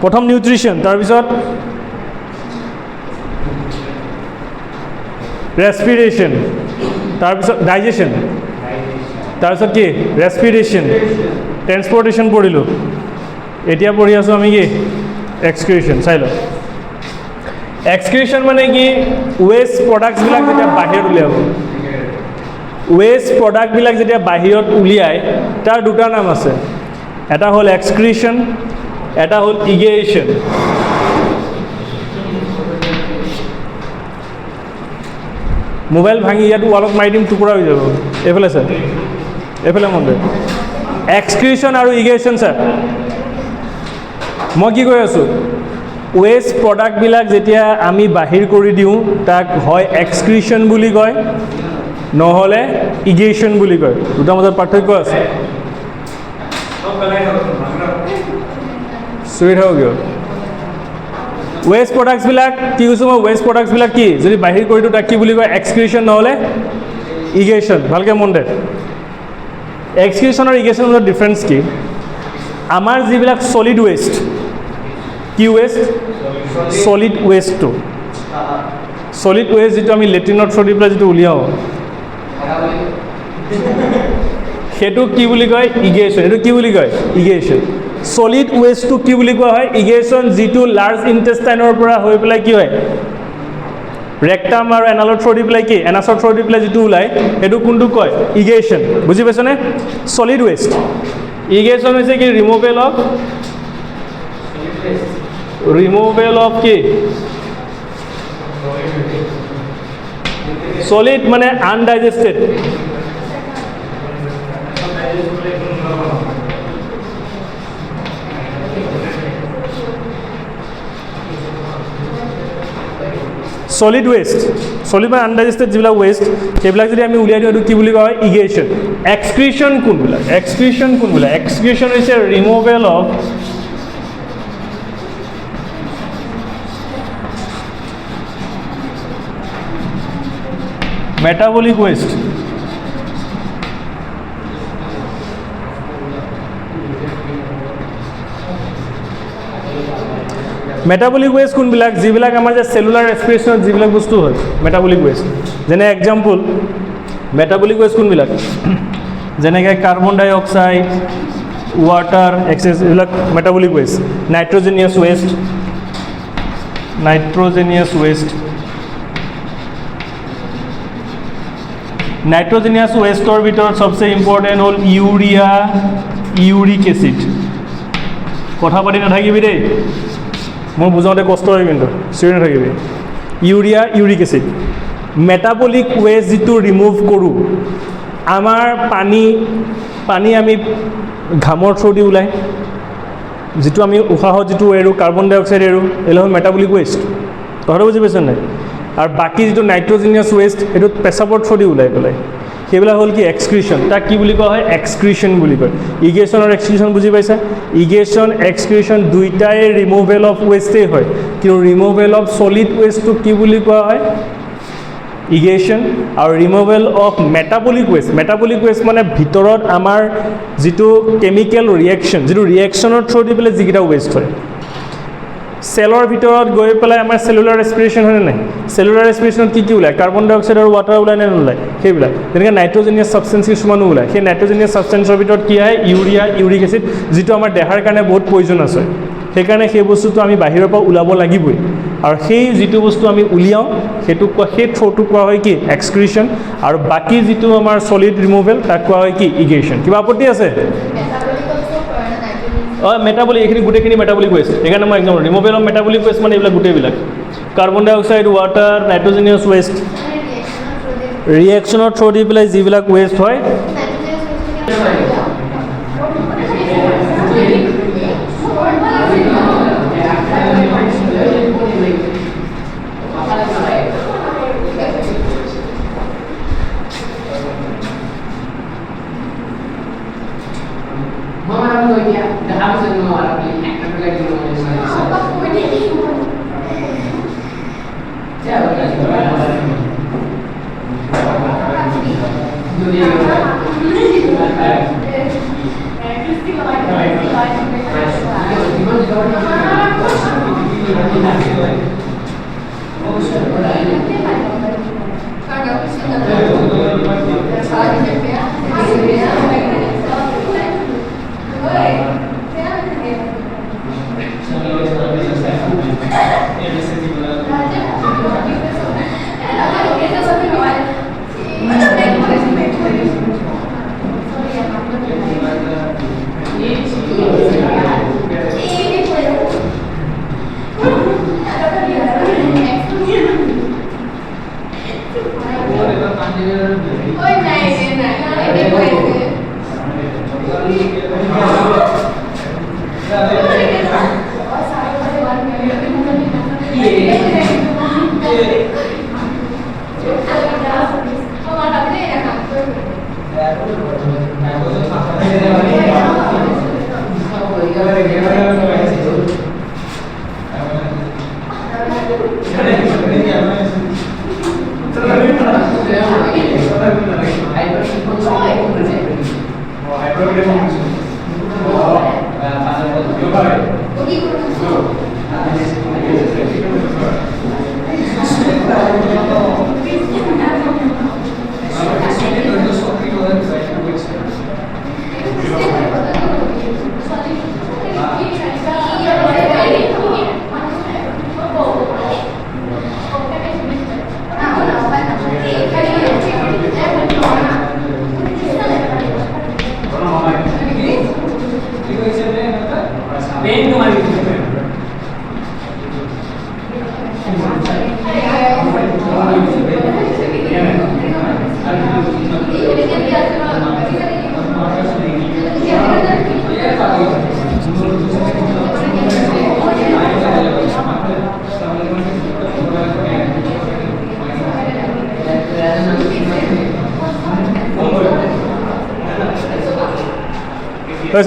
প্ৰথম নিউট্ৰিশ্যন, তাৰপিছত ৰেছপিৰেশ্যন, তাৰপিছত ডাইজেশ্যন, তাৰপিছত কি ৰেছপিৰেশ্যন, ট্ৰেন্সপৰ্টেশ্যন পঢ়িলোঁ। এতিয়া পঢ়ি আছোঁ আমি কি এক্সক্ৰিশ্যন। চাই লওঁ এক্সক্ৰিশ্যন মানে কি ৱেষ্ট প্ৰডাক্টছবিলাক যেতিয়া বাহিৰত উলিয়াব, ৱেষ্ট প্ৰডাক্টবিলাক যেতিয়া বাহিৰত উলিয়ায় তাৰ দুটা নাম আছে, এটা হ'ল এক্সক্ৰিশ্যন, এটা হ'ল ইগেশ্যন। মোবাইল ভাঙি ইয়াত ৱালত মাৰি দিম টুকুৰা হৈ যাব। এইফালে ছাৰ, এইফালে মন দিয়ে এক্সক্ৰিশ্যন আৰু ইগেশ্যন। ছাৰ মই কি কৈ আছোঁ, ৱেষ্ট প্ৰডাক্টবিলাক যেতিয়া আমি বাহিৰ কৰি দিওঁ তাক হয় এক্সক্ৰিশ্যন বুলি কয়, নহ'লে ইগেশ্যন বুলি কয়। দুটাৰ মাজত পাৰ্থক্য আছে। চুই থাকক কিয়? ৱেষ্ট প্ৰডাক্টছবিলাক কি কৈছোঁ মই, ৱেষ্ট প্ৰডাক্টছবিলাক কি যদি বাহিৰ কৰি দিওঁ তাক কি বুলি কয় এক্সক্ৰিশ্যন নহ'লে ইগেশ্যন। ভালকৈ মন দে, এক্সক্ৰিশ্যন আৰু ইগেশ্যনৰ মাজত ডিফাৰেঞ্চ কি? আমাৰ যিবিলাক ছলিড ৱেষ্ট, কি ৱেষ্ট? ছলিড ৱেষ্টটো, ছলিড ৱেষ্ট যিটো আমি লেট্ৰিনৰ থ্ৰু দি পেলাই যিটো উলিয়াওঁ সেইটো কি বুলি কয় ইগেশ্যন। এইটো কি বুলি কয় ইগেশ্যন। ছলিড ৱেষ্টটো কি বুলি কোৱা হয় ইগেশ্যন, যিটো লাৰ্জ ইণ্টেষ্টাইনৰ পৰা হৈ পেলাই কি হয় ৰেক্টাম আৰু এনালৰ থ্ৰু দি পেলাই কি এনাছৰ থ্ৰু দি পেলাই যিটো ওলায় সেইটো কোনটো কয় ইগেশ্যন। বুজি পাইছনে? Solid west. ইগেশ্যন হৈছে কি ৰিমুভেল অফ কি ছলিড মানে আনডাইজেষ্টেড। ছলিড ৱেষ্ট, ছলিড মানে আনডাইজেষ্টেড যিবিলাক ৱেষ্ট সেইবিলাক যদি আমি উলিয়াই দিওঁ এইটো কি বুলি কোৱা হয় ইগেশ্যন। এক্সক্ৰিশ্যন কোনবিলাক? এক্সক্ৰিশ্যন কোনবিলাক? এক্সক্ৰিশ্যন হৈছে removal of metabolic waste. Metabolic west কোনবিলাক? যিবিলাক আমাৰ যে চেলুলাৰ ৰেছপিৰেশ্যনত যিবিলাক বস্তু হয় মেটাবলিক ৱেষ্ট। যেনে এক্সাম্পল মেটাবলিক ৱেষ্ট কোনবিলাক? যেনেকৈ কাৰ্বন ডাই অক্সাইড, ৱাটাৰ এক্সেছ, এইবিলাক মেটাবলিক ৱেষ্ট। নাইট্ৰজেনিয়াছ ৱেষ্ট, নাইট্ৰজেনিয়াছ ৱেষ্ট, নাইট্ৰজেনিয়াছ ৱেষ্টৰ ভিতৰত চবচে ইম্পৰ্টেণ্ট হ'ল ইউৰিয়া, ইউৰিক এচিড। কথা পাতি নাথাকিবি দেই, মই বুজাওঁতে কষ্ট হয় কিন্তু চিঞৰি নাথাকিবি। Urea, uric acid. Metabolic waste যিটো ৰিমুভ কৰোঁ, আমাৰ পানী আমি ঘামৰ থ্ৰু দি ওলায়, যিটো আমি উশাহত যিটো এৰোঁ কাৰ্বন ডাই অক্সাইড এৰোঁ, এইটো হ'ল মেটাবলিক ৱেষ্ট। কথাটো বুজি পাইছ নাই? আৰু বাকী যিটো নাইট্ৰজেনিয়াছ ৱেষ্ট সেইটো পেচাবৰ থ্ৰু দি ওলাই পেলাই, সেইবিলাক হ'ল কি এক্সক্ৰিশ্যন। তাক কি বুলি কোৱা হয় এক্সক্ৰিশ্যন বুলি কয়। ইগেশ্যন আৰু এক্সক্ৰিশ্যন বুজি পাইছা? ইগেশ্যন এক্সক্ৰিশ্যন দুইটাই ৰিমুভেল অফ ৱেষ্টেই হয়, কিন্তু ৰিমুভেল অফ ছলিড ৱেষ্টটো কি বুলি কোৱা হয় ইগেশ্যন। আৰু removal of metabolic waste, metabolic waste মানে ভিতৰত আমাৰ যিটো কেমিকেল ৰিয়েকশ্যন, যিটো ৰিয়েকশ্যনৰ থ্ৰু দি পেলাই যিকেইটা ৱেষ্ট হয় চেলৰ ভিতৰত গৈ পেলাই আমাৰ চেলুলাৰ ৰেছপিৰেশ্যন হয়নে নাই? চেলুলাৰ ৰেছপিৰেশ্যনত কি ওলায়? কাৰ্বন ডাই অক্সাইড আৰু ৱাটাৰ ওলায় নে নোলায়? সেইবিলাক। তেনেকৈ নাইট্ৰজেনিয়াছ ছাবষ্টেঞ্চ কিছুমানো ওলায়। সেই নাইট্ৰজেনিয়াছ ছাবষ্টেঞ্চৰ ভিতৰত কি আহে? ইউৰিয়া, ইউৰিক এচিড, যিটো আমাৰ দেহাৰ কাৰণে বহুত প্ৰয়োজন আছে। সেইকাৰণে সেই বস্তুটো আমি বাহিৰৰ পৰা ওলাব লাগিবই। আৰু সেই যিটো বস্তু আমি উলিয়াওঁ সেইটোক কোৱা, সেই থ্ৰুটোক কোৱা হয় কি এক্সক্ৰিশ্যন। আৰু বাকী যিটো আমাৰ ছলিড ৰিমুভেল তাক কোৱা হয় কি ইগেশ্যন। কিবা আপত্তি আছে? মেটাবলিক, এইখিনি গোটেইখিনি মেটাবলিক ৱেষ্ট। সেইকাৰণে মই একদম ৰিমুভেল অফ মেটাবলিক ৱেষ্ট মানে এইবিলাক গোটেইবিলাক কাৰ্বন ডাই অক্সাইড, ৱাটাৰ, নাইট্ৰজেনিয়াছ ৱেষ্ট, ৰিয়েকশ্যনৰ থ্ৰু দি পেলাই যিবিলাক ৱেষ্ট হয়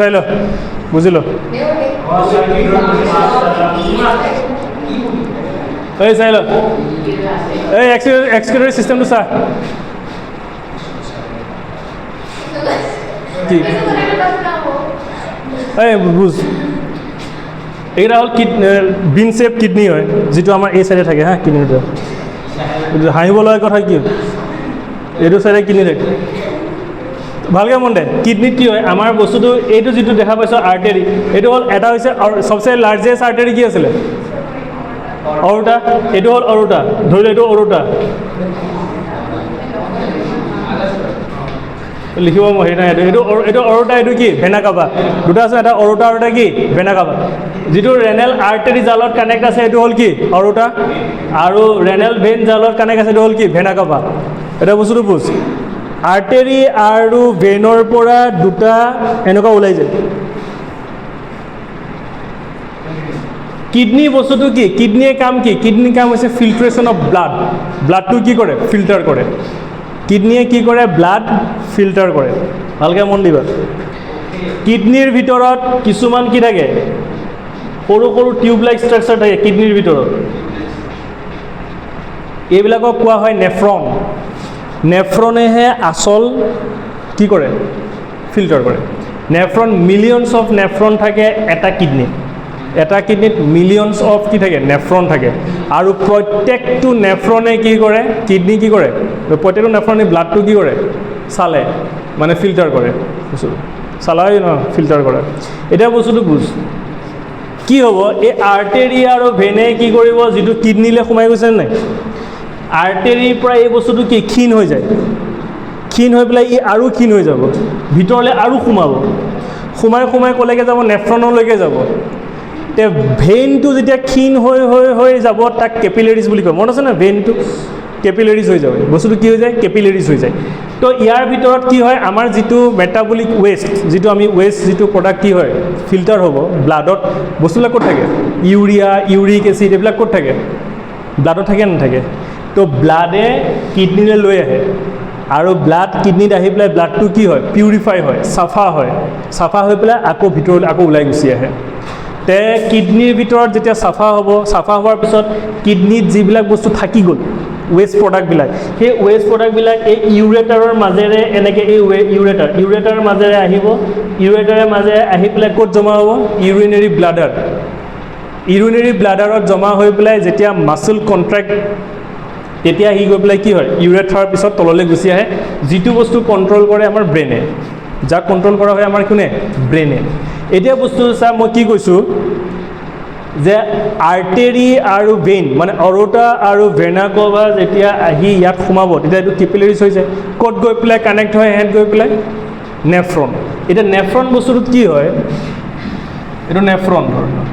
চাই ল বুজিলো এই চাই ল এই এক্সিকিউটিভ সিস্টেমটো চা কি এই বুজ এইকেইটা হ'ল বিন শেপ কিডনি হয় যিটো আমাৰ এই চাইডে থাকে হা কিডনিটো হাঁহিব লগা কথা কি এইটো চাইডে কিডনি থাকে ভালকৈ মন দে কিডনিত কি হয় আমাৰ বস্তুটো এইটো যিটো দেখা পাইছ আৰ্টাৰী এইটো হ'ল এটা হৈছে সবচে লাৰ্জেষ্ট আৰ্টাৰী কি আছিলে অৰুটা এইটো হ'ল অৰুটা ধৰি লওঁ এইটো অৰুটা লিখিব হেৰি নাই এইটো অৰুটা এইটো কি ভেনা কাবা দুটা আছে এটা অৰুটা আৰু এটা কি ভেনা কাবা যিটো ৰেনেল আৰ্টাৰী জালত কানেক্ট আছে এইটো হ'ল কি অৰুটা আৰু ৰেনেল ভেইন জালত কানেক্ট আছে এইটো হ'ল কি ভেনা কাবা এটা বস্তুটো বুজ আৰ্টাৰী আৰু ভেইনৰ পৰা দুটা এনেকুৱা ওলাই যায় কিডনি বস্তুটো কি কিডনিয়ে কাম কি কিডনিৰ কাম হৈছে ফিল্ট্ৰেশ্যন অফ ব্লাডটো কি কৰে ফিল্টাৰ কৰে কিডনিয়ে কি কৰে ব্লাড ফিল্টাৰ কৰে ভালকৈ মন দিবা কিডনিৰ ভিতৰত কিছুমান কি থাকে সৰু সৰু টিউব লাইক ষ্ট্ৰাকচাৰ থাকে কিডনিৰ ভিতৰত এইবিলাকক কোৱা হয় নেফ্ৰন নেফ্ৰনেহে আচল কি কৰে ফিল্টাৰ কৰে নেফ্ৰন মিলিয়নছ অফ নেফ্ৰন থাকে এটা কিডনিত মিলিয়নছ অফ কি থাকে নেফ্ৰন থাকে আৰু প্ৰত্যেকটো নেফ্ৰনে কি কৰে কিডনি কি কৰে প্ৰত্যেকটো নেফ্ৰনে ব্লাডটো কি কৰে চালে মানে ফিল্টাৰ কৰে বস্তুটো চালাই ন ফিল্টাৰ কৰে এতিয়া বস্তুটো বুজ কি হ'ব এই আৰ্টাৰী আৰু ভেনে কি কৰিব যিটো কিডনিলৈ সোমাই গৈছে নাই আৰ্টাৰীৰ পৰা এই বস্তুটো কি ক্ষীণ হৈ যায় ক্ষীণ হৈ পেলাই ই আৰু ক্ষীণ হৈ যাব ভিতৰলৈ আৰু সোমাই ক'লৈকে যাব নেফ্ৰনলৈকে যাব তে ভেইনটো যেতিয়া ক্ষীণ হৈ যাব তাক কেপিলাৰিজ বুলি কয় মনত আছে না ভেইনটো কেপিলাৰিজ হৈ যাব বস্তুটো কি হৈ যায় কেপিলাৰিজ হৈ যায় তো ইয়াৰ ভিতৰত কি হয় আমাৰ যিটো মেটাবলিক ৱেষ্ট যিটো আমি যিটো প্ৰডাক্ট কি হয় ফিল্টাৰ হ'ব ব্লাডত বস্তুবিলাক ক'ত থাকে ইউৰিক এচিড এইবিলাক ক'ত থাকে ব্লাডত থাকে নাথাকে তো ব্লাডে কিডনিলৈ লৈ আহে আৰু ব্লাড কিডনিত আহি পেলাই ব্লাডটো কি হয় পিউৰিফাই হয় চাফা হৈ পেলাই আকৌ ভিতৰলৈ আকৌ ওলাই গুচি আহে তে কিডনিৰ ভিতৰত যেতিয়া চাফা হোৱাৰ পিছত কিডনিত যিবিলাক বস্তু থাকি গ'ল ৱেষ্ট প্ৰডাক্টবিলাক সেই ৱেষ্ট প্ৰডাক্টবিলাক এই ইউৰেটাৰৰ মাজেৰে এনেকৈ এই ইউৰেটাৰৰ মাজেৰে আহিব ইউৰেটাৰৰ মাজেৰে আহি পেলাই ক'ত জমা হ'ব ইউৰিনেৰী ব্লাডাৰ ইউৰিনেৰী ব্লাডাৰত জমা হৈ পেলাই যেতিয়া মাছল কণ্ট্ৰেক্ট তেতিয়া সি গৈ পেলাই কি হয় ইউৰেথাৰ পিছত তললৈ গুচি আহে যিটো বস্তু কণ্ট্ৰল কৰে আমাৰ ব্ৰেইনে যাক কণ্ট্ৰল কৰা হয় আমাৰ কোনে ব্ৰেইনে এতিয়া বস্তু চা মই কি কৈছোঁ যে আৰ্টেৰী আৰু ভেইন মানে অৰোটা আৰু ভেনা কভা যেতিয়া আহি ইয়াত সোমাব তেতিয়া এইটো কেপিলাৰিজ হৈ যায় ক'ত গৈ পেলাই কানেক্ট হয় হেড গৈ পেলাই নেফ্ৰন এতিয়া নেফ্ৰন বস্তুটোত কি হয় এইটো নেফ্ৰন ধৰণৰ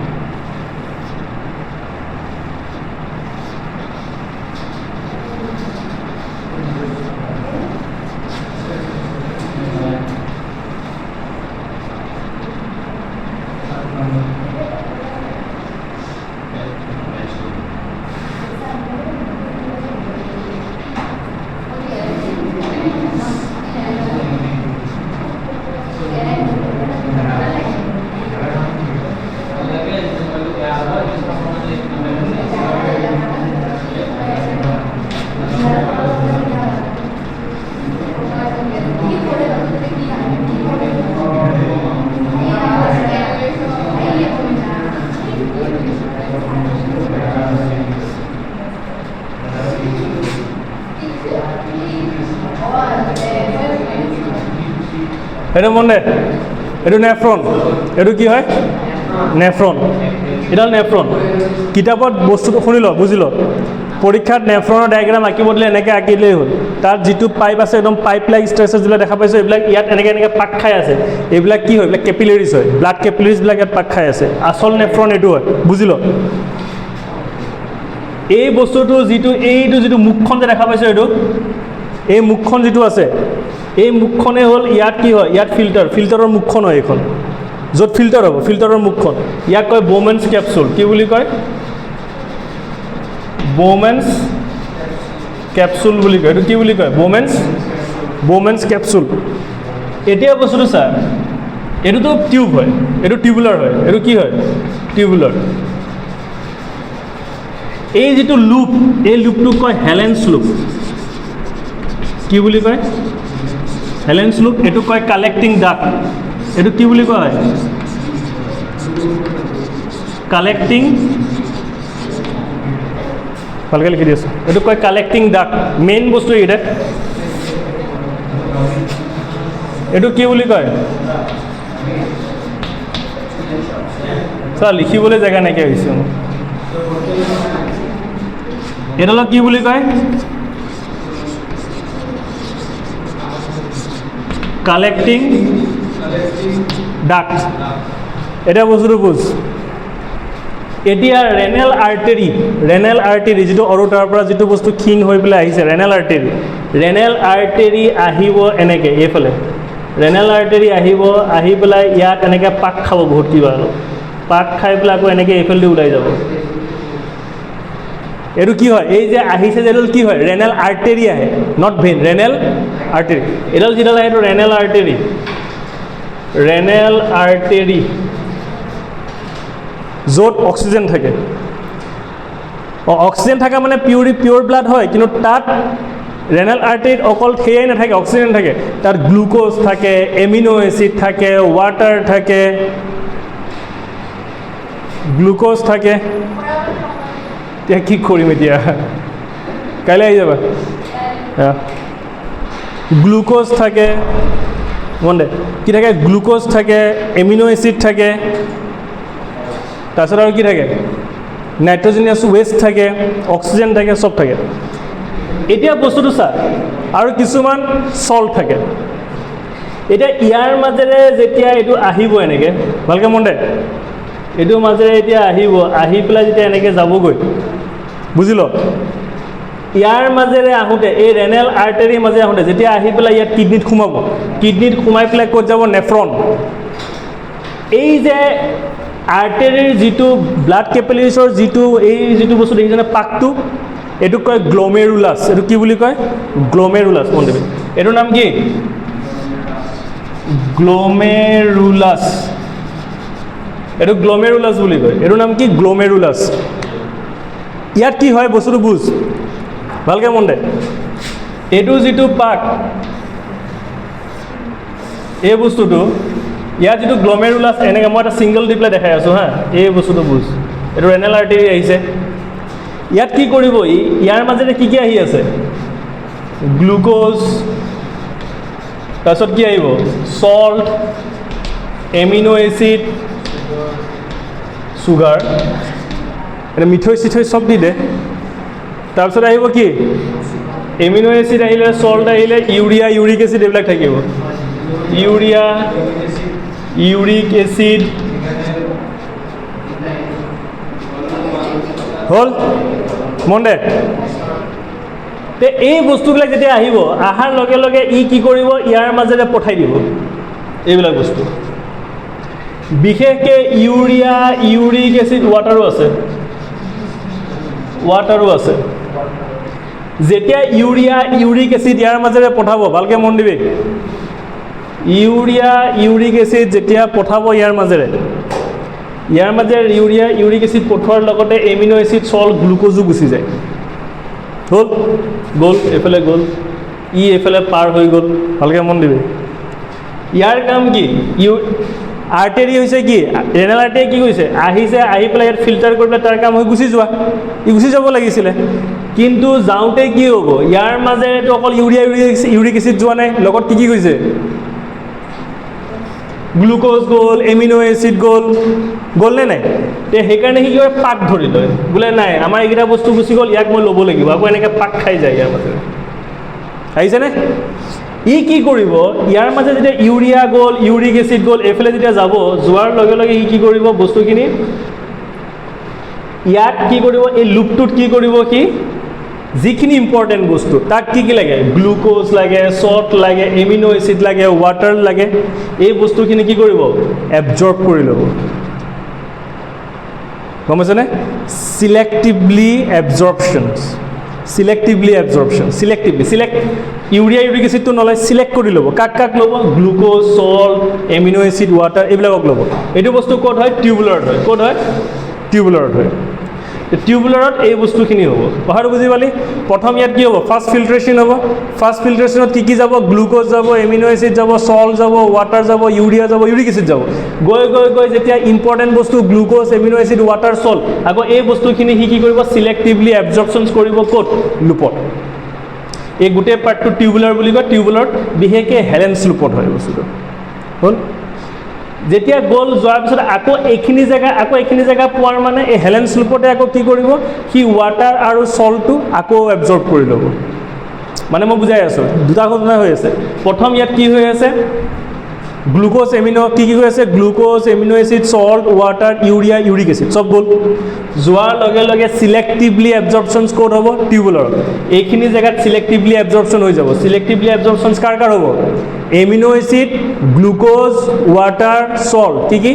এইটো মনে এইটো নেফ্ৰন এইটো কি হয় নেফ্ৰন এডাল নেফ্ৰন কিতাপত বস্তুটো শুনি ল বুজি ল পৰীক্ষাত নেফ্ৰনৰ ডায়েগ্ৰাম আঁকিব দিলে এনেকৈ আঁকিলেই হ'ল তাত যিটো পাইপ আছে একদম পাইপ লাইক ষ্ট্ৰাকচাৰ যিবিলাক দেখা পাইছোঁ এইবিলাক ইয়াত এনেকৈ এনেকৈ পাক খাই আছে এইবিলাক কি হয় এইবিলাক কেপিলাৰিজ হয় ব্লাড কেপিলাৰিজবিলাক ইয়াত পাক খাই আছে আচল নেফ্ৰন এইটো হয় বুজি ল এই বস্তুটো এইটো যিটো মুখখন যে দেখা পাইছোঁ এইটো এই মুখখন যিটো আছে এই মুখখনে হ'ল ইয়াত কি হয় ইয়াত ফিল্টাৰৰ মুখখন হয় এইখন য'ত ফিল্টাৰ হ'ব ফিল্টাৰৰ মুখখন ইয়াক কয় ব'মেন্স কেপচুল কি বুলি কয় ব'মেন্স কেপচুল বুলি কয় এইটো কি বুলি কয় ব'মেন্স কেপচুল এতিয়া বস্তুটো চা এইটোতো টিউব হয় এইটো টিউবুলাৰ হয় এইটো কি হয় টিউবুলাৰ এই যিটো লুপ এই লুপটোক কয় হেলেন্স লুপ কি বুলি কয় হেলেন্স লুপ এইটো কয় কালেক্টিং ডাক্ট এইটো কি বুলি কোৱা হয় কালেক্টিং ভালকৈ লিখি দি আছোঁ এইটো কয় কালেক্টিং ডাক্ট মেইন বস্তু এইকেইটা এইটো কি বুলি কয় চা লিখিবলৈ জেগা নাইকিয়া হৈছে এইডালক কি বুলি কয় কালেক্টিং ডাক্ট এটা বস্তুটো বুজ এতিয়া ৰেনেল আৰ্টেৰী যিটো অৰোটাৰ পৰা যিটো বস্তু ক্ষীণ হৈ পেলাই আহিছে ৰেনেল আৰ্টেৰী আহিব এনেকৈ এইফালে ৰেনেল আৰ্টেৰী আহি পেলাই ইয়াত এনেকৈ পাক খাব বহুত কিবা অলপ পাক খাই পেলাই আকৌ এনেকৈ এইফালেদি ওলাই যাব এইটো কি হয় এই যে আহিছে যে এইডাল কি হয় ৰেনেল আৰ্টেৰী আহে নট ভেইন ৰেনেল আৰ্টেৰী এইডাল যিডাল আহে এইটো ৰেনেল আৰ্টেৰী য'ত অক্সিজেন থাকে অক্সিজেন থকা মানে পিয়'ৰ ব্লাড হয় কিন্তু তাত ৰেনেল আৰ্টেৰীত অকল সেয়াই নাথাকে অক্সিজেন থাকে তাত গ্লুক'জ থাকে এমিনো এচিড থাকে ৱাটাৰ থাকে গ্লুক'জ থাকে এতিয়া কি কৰিম এতিয়া কাইলৈ আহি যাবা গ্লুক'জ থাকে মন দে কি থাকে গ্লুক'জ থাকে এমিনো এচিড থাকে তাৰপিছত আৰু কি থাকে নাইট্ৰজেনিয়াছ ৱেষ্ট থাকে অক্সিজেন থাকে চব থাকে এতিয়া বস্তুটো চা আৰু কিছুমান চল্ট থাকে এতিয়া ইয়াৰ মাজেৰে যেতিয়া এইটো আহিব এনেকৈ ভালকৈ মন দে এইটোৰ মাজেৰে এতিয়া আহি পেলাই যেতিয়া এনেকৈ যাবগৈ বুজি ল ইয়াৰ মাজেৰে আহোঁতে এই ৰেনেল আৰ্টেৰীৰ মাজেৰে আহোঁতে যেতিয়া আহি পেলাই ইয়াত কিডনিত সোমাব কিডনিত সোমাই পেলাই ক'ত যাব নেফ্ৰন এই যে আৰ্টেৰীৰ যিটো ব্লাড কেপিলাৰিজৰ যিটো বস্তু দেখিছেনে পাকটো এইটোক কয় গ্ল'মেৰুলাছ এইটো কি বুলি কয় গ্ল'মেৰুলাছ মন দিবি এইটোৰ নাম কি গ্ল'মেৰুলাছ এইটো গ্ল'মেৰুলাছ বুলি কয় এইটোৰ নাম কি গ্ল'মেৰুলাছ ইয়াত কি হয় বস্তুটো বুজ ভালকৈ মন দে এইটো যিটো পাক এই বস্তুটো ইয়াত যিটো গ্ল'মেৰুলাছ এনেকৈ মই এটা ছিংগল দি পেলাই দেখাই আছোঁ হা এই বস্তুটো বুজ এইটো ৰেনাল আৰ্টেৰী আহিছে ইয়াত কি কৰিব ইয়াৰ মাজেৰে কি আহি আছে গ্লুক'জ তাৰপিছত কি আহিব সল্ট এমিনো এচিড সুগাৰ এটা মিঠৈ চিঠৈ সব দি দে তাৰপিছত আহিব কি এমিনো এচিড আহিলে সল্ট আহিলে ইউৰিয়া ইউৰিক এচিড এইবিলাক থাকিব ইউৰিয়া ইউৰিক এচিড হ'ল মন দে তে এই বস্তুবিলাক যেতিয়া আহিব আহাৰ লগে লগে ই কি কৰিব ইয়াৰ মাজেৰে পঠাই দিব এইবিলাক বস্তু বিশেষকৈ ইউৰিয়া ইউৰিক এচিড ৱাটাৰো আছে যেতিয়া ইউৰিয়া ইউৰিক এচিড ইয়াৰ মাজেৰে পঠাব ভালকৈ মন দিবি ইউৰিয়া ইউৰিক এচিড যেতিয়া পঠাব ইয়াৰ মাজেৰে ইউৰিয়া ইউৰিক এচিড পঠোৱাৰ লগতে এমিনো এচিড সল্ট গ্লুক'জো গুচি যায় হ'ল গ'ল এইফালে গ'ল ই এইফালে পাৰ হৈ গ'ল ভালকৈ মন দিবি ইয়াৰ কাম কি আৰ্টেৰী হৈছে কি ৰেনাল আৰ্টেৰী কি কৰিছে আহিছে আহি পেলাই ইয়াত ফিল্টাৰ কৰি পেলাই তাৰ কাম হৈ গুচি যোৱা ই গুচি যাব লাগিছিলে কিন্তু যাওঁতে কি হ'ব ইয়াৰ মাজেৰেতো অকল ইউৰিয়া ইউৰিক এচিড যোৱা নাই লগত কি গৈছে গ্লুক'জ গ'ল এমিনো এচিড গ'ল নে নাই তে সেইকাৰণে সি কি কৰে পাক ধৰি লয় বোলে নাই আমাৰ এইকেইটা বস্তু গুচি গ'ল ইয়াক মই ল'ব লাগিব আকৌ এনেকৈ পাক খাই যায় ইয়াৰ মাজেৰে আহিছেনে ই কি কৰিব ইয়াৰ মাজে যেতিয়া ইউৰিয়া গ'ল ইউৰিক এচিড গ'ল এইফালে যেতিয়া যাব যোৱাৰ লগে লগে ই কি কৰিব বস্তুখিনি ইয়াক কি কৰিব এই লুপটোত কি কৰিব কি যিখিনি ইম্পৰ্টেণ্ট বস্তু তাক কি লাগে গ্লুক'জ লাগে সল্ট লাগে এমিনো এচিড লাগে ৱাটাৰ লাগে এই বস্তুখিনি কি কৰিব এবজৰ্ব কৰি ল'ব গম পাইছেনে চিলেক্টিভলি এবজৰ্পশ্যন ইউৰিয়া ইউৰিক এচিডটো নলয় চিলেক্ট কৰি ল'ব কাক ল'ব glucose salt amino acid water এইবিলাকক ল'ব এইটো বস্তু ক'ত হয় টিউবুলাৰত হয় ক'ত হয় টিউবুলাৰত হয় টিউবুলাৰত এই বস্তুখিনি হ'ব কথাটো বুজি পালি প্ৰথম ইয়াত কি হ'ব ফাৰ্ষ্ট ফিল্ট্ৰেশ্যন হ'ব ফাৰ্ষ্ট ফিল্ট্ৰেশ্যনত কি যাব গ্লুক'জ যাব এমিনো এচিড যাব সল্ট যাব ৱাটাৰ যাব ইউৰিয়া যাব ইউৰিক এচিড যাব গৈ যেতিয়া ইম্পৰ্টেণ্ট বস্তু glucose amino acid water salt আকৌ এই বস্তুখিনি সি কি কৰিব চিলেক্টিভলি এবজৰ্পশ্যন কৰিব ক'ত লুপত এই গোটেই পাৰ্টটো টিউবুলাৰ বুলি কয় টিউবুলাৰত বিশেষকৈ হেলেন্স লুপত হয় বস্তুটো হ'ল যেতিয়া গ'ল যোৱাৰ পিছত আকৌ এইখিনি জেগা পোৱাৰ মানে এই হেলেন্স লুপতে আকৌ কি কৰিব সি ৱাটাৰ আৰু সল্টটো আকৌ এবজৰ্ব কৰি ল'ব মানে মই বুজাই আছোঁ দুটা ঘটনা হৈ আছে প্ৰথম ইয়াত কি হৈ আছে গ্লুক'জ এমিনো কি হৈ আছে glucose amino acid salt water urea uric acid সব গ'ল যোৱাৰ লগে লগে চিলেক্টিভলি এবজৰ্পশ্যনছ ক'ত হ'ব টিউবুলাৰত এইখিনি জেগাত চিলেক্টিভলি এবজৰ্পশ্যন হৈ যাব চিলেক্টিভলি এবজৰ্পশ্যনছ কাৰ হ'ব amino acid glucose water salt কি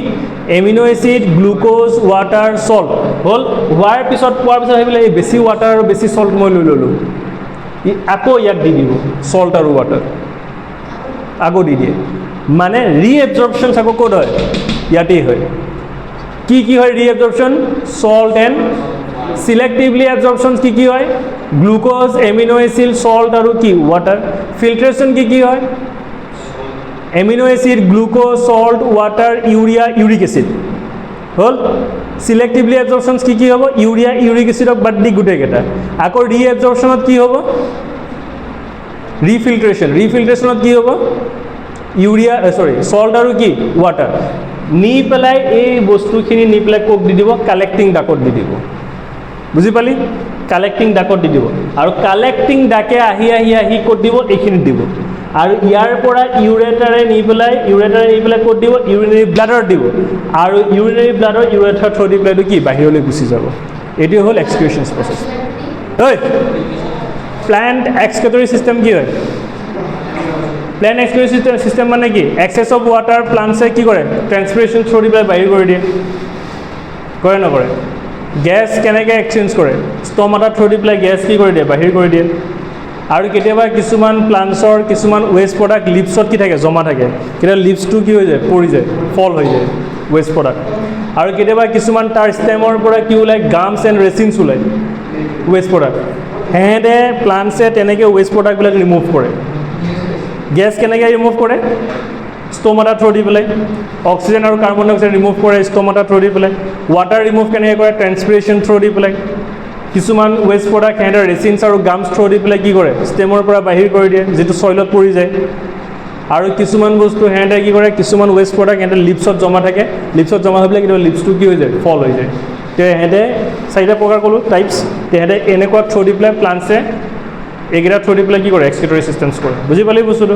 amino acid glucose water salt হ'ল হোৱাৰ পিছত পোৱাৰ পিছত ভাবিলে এই বেছি ৱাটাৰ আৰু বেছি সল্ট মই লৈ ল'লোঁ আকৌ ইয়াক দি দিব সল্ট আৰু ৱাটাৰ আকৌ দি দিয়ে মানে ৰিএবজৰ্পশ্যন আকৌ ক'ত হয় ইয়াতেই হয় কি হয় ৰিএবজৰ্পশ্যন সল্ট এণ্ড চিলেক্টিভলি এবজৰ্পশ্যন কি হয় গ্লুক'জ এমিনো এচিড সল্ট আৰু কি ৱাটাৰ ফিল্ট্ৰেশ্যন কি হয় amino acid glucose salt water urea uric acid হ'ল চিলেক্টিভলি এবজৰ্পশ্যন কি হ'ব ইউৰিয়া ইউৰিক এচিডক বাদ দি গোটেইকেইটা আকৌ ৰিএবজৰ্পশ্যনত কি হ'ব ৰিফিল্ট্ৰেশ্যনত কি হ'ব ইউৰিয়া সল্ট আৰু কি ৱাটাৰ নি পেলাই এই বস্তুখিনি নি পেলাই ক'ক দি দিব কালেক্টিং ডাকত দি দিব বুজি পালি কালেক্টিং ডাকত দি দিব আৰু কালেক্টিং ডাকে আহি ক'ত দিব এইখিনিত দিব আৰু ইয়াৰ পৰা ইউৰেটাৰে নি পেলাই ক'ত দিব ইউৰিনাৰী ব্লাডত দিব আৰু ইউৰিনাৰী ব্লাডৰ ইউৰেটাৰ থ্ৰু দি পেলাইটো কি বাহিৰলৈ গুচি যাব এইটো হ'ল এক্সক্ৰিশ্যন প্ৰচেছ হয় প্লান্ট এক্সক্ৰিটৰী চিষ্টেম কি হয় প্লান্ট এক্সক্ৰিটৰী চিষ্টেম মানে কি এক্সেছ অফ ৱাটাৰ প্লান্টছে কি কৰে ট্ৰেন্সপিৰেশ্যন থ্ৰু দি পেলাই বাহিৰ কৰি দিয়ে কৰে নকৰে গেছ কেনেকৈ এক্সচেঞ্জ কৰে ষ্টমাটাৰ থ্ৰু দি পেলাই গেছ কি কৰি দিয়ে বাহিৰ কৰি দিয়ে আৰু কেতিয়াবা কিছুমান প্লান্টছৰ কিছুমান ৱেষ্ট প্ৰডাক্ট লিপছত কি থাকে জমা থাকে কেতিয়াবা লিপছটো কি হৈ যায় পৰি যায় ফল হৈ যায় ৱেষ্ট প্ৰডাক্ট আৰু কেতিয়াবা কিছুমান তাৰ ষ্টেমৰ পৰা কি ওলায় গামছ এণ্ড ৰেচিনছ ওলায় ৱেষ্ট প্ৰডাক্ট সেহেঁতে প্লান্টছে তেনেকৈ ৱেষ্ট প্ৰডাক্টবিলাক ৰিমুভ কৰে গেছ কেনেকৈ ৰিমুভ কৰে ষ্ট'মাটা থ্ৰু দি পেলাই, অক্সিজেন আৰু কাৰ্বন ডাই অক্সাইড ৰিমুভ কৰে ষ্ট'মাটা থ্ৰু দি পেলাই, ৱাটাৰ ৰিমুভ কেনেকৈ কৰে ট্ৰেন্সপিৰেশ্যন থ্ৰু দি পেলাই, কিছুমান ৱেষ্ট প্ৰডাক্ট সিহঁতে ৰেচিনছ আৰু গামছ থ্ৰু দি পেলাই কি কৰে ষ্টেমৰ পৰা বাহিৰ কৰি দিয়ে যিটো চইলত পৰি যায়, আৰু কিছুমান বস্তু সিহঁতে কি কৰে কিছুমান ৱেষ্ট প্ৰডাক্ট সিহঁতে লিপছত জমা থাকে, লিপছত জমা হৈ পেলাই কেতিয়াবা লিপছটো কি হৈ যায় ফল হৈ যায়। তে সিহঁতে 4টা প্ৰকাৰ ক'লোঁ টাইপছ, সিহঁতে এনেকুৱা থ্ৰু দি পেলাই প্লাণ্টছে এইকেইটা থ্ৰু দি পেলাই কি কৰে এক্সক্ৰিটৰী চিষ্টেমছ কৰে। বুজি পালি বস্তুটো?